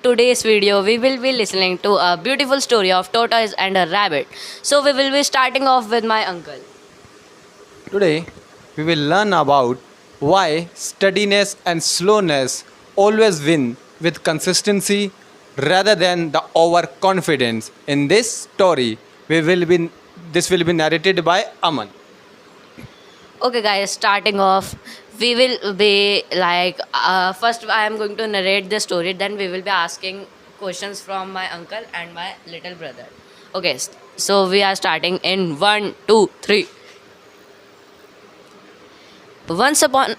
today's video we will be listening to a beautiful story of tortoise and a rabbit. So we will be starting off with my uncle. Today, we will learn about why steadiness and slowness always win with consistency rather than the overconfidence. In this story, this will be narrated by Aman. Okay, guys, starting off, we will be like first I am going to narrate the story, then we will be asking questions from my uncle and my little brother. Okay, so we are starting in one, two, three. Once upon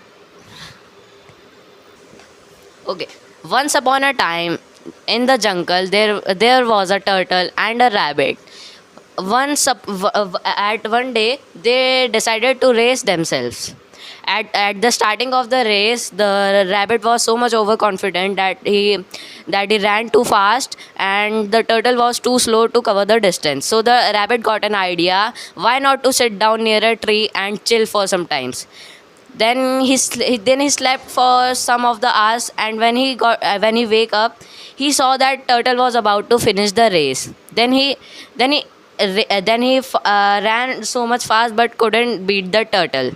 okay, once upon a time in the jungle there was a turtle and a rabbit. At one day they decided to race themselves. At the starting of the race, the rabbit was so much overconfident that he ran too fast, and the turtle was too slow to cover the distance. So the rabbit got an idea: why not to sit down near a tree and chill for some times. Then he slept for some of the hours, and when he wake up, he saw that turtle was about to finish the race. Then he ran so much fast but couldn't beat the turtle.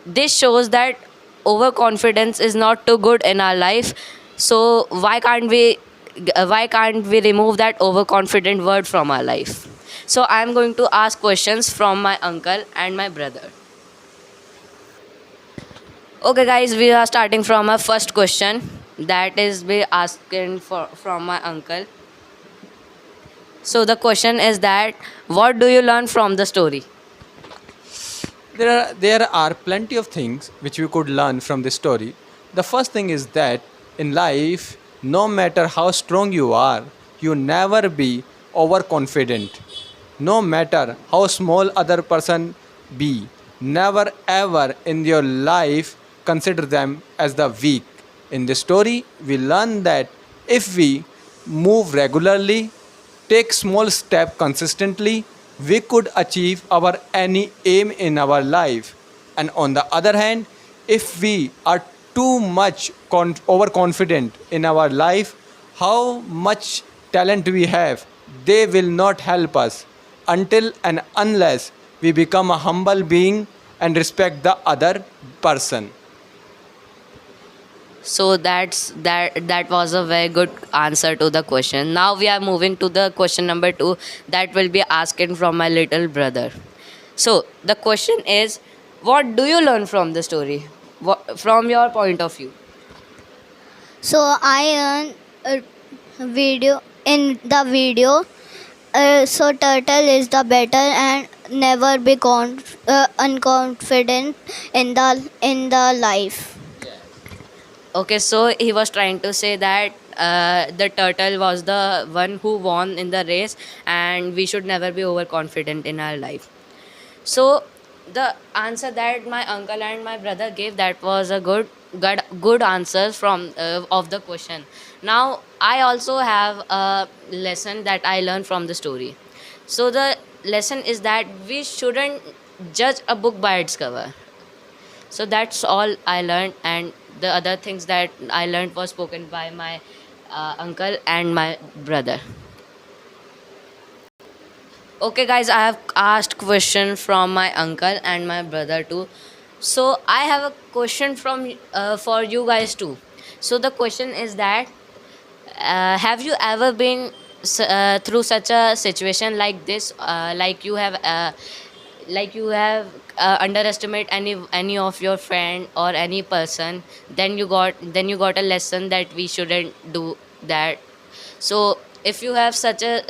This shows that overconfidence is not too good in our life. So why can't we remove that overconfident word from our life? So I am going to ask questions from my uncle and my brother. Okay, guys, we are starting from our first question. That is be asking from my uncle. So the question is that what do you learn from the story? There are plenty of things which we could learn from this story. The first thing is that in life, no matter how strong you are, you never be overconfident. No matter how small other person be, never ever in your life consider them as the weak. In this story, we learn that if we move regularly, take small step consistently, we could achieve our any aim in our life. And on the other hand, if we are too much overconfident in our life, how much talent we have, they will not help us until and unless we become a humble being and respect the other person. So that was a very good answer to the question. Now we are moving to the question number 2, that will be asking from my little brother. So the question is, what do you learn from the story? From your point of view? So I earned a video in the video. So turtle is the better and never be unconfident in the life. Okay, so he was trying to say that the turtle was the one who won in the race, and we should never be overconfident in our life. So the answer that my uncle and my brother gave, that was a good answers from of the question. Now I also have a lesson that I learned from the story. So the lesson is that we shouldn't judge a book by its cover. So that's all I learned, and the other things that I learned was spoken by my uncle and my brother. Okay, guys, I have asked question from my uncle and my brother too. So I have a question from for you guys too. So the question is that have you ever been through such a situation like this, like you have underestimate any of your friend or any person, then you got a lesson that we shouldn't do that. So if you have such a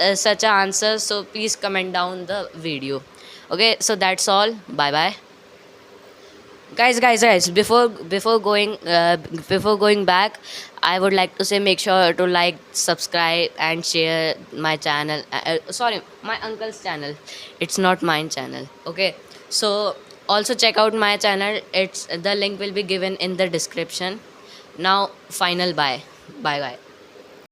answer, so please comment down the video. Okay, so that's all. Bye bye. Guys, before going back, I would like to say, make sure to like, subscribe and share my channel, sorry, my uncle's channel. It's not mine channel. Okay, so also check out my channel. It's the link will be given in the description. Now final bye. Bye bye.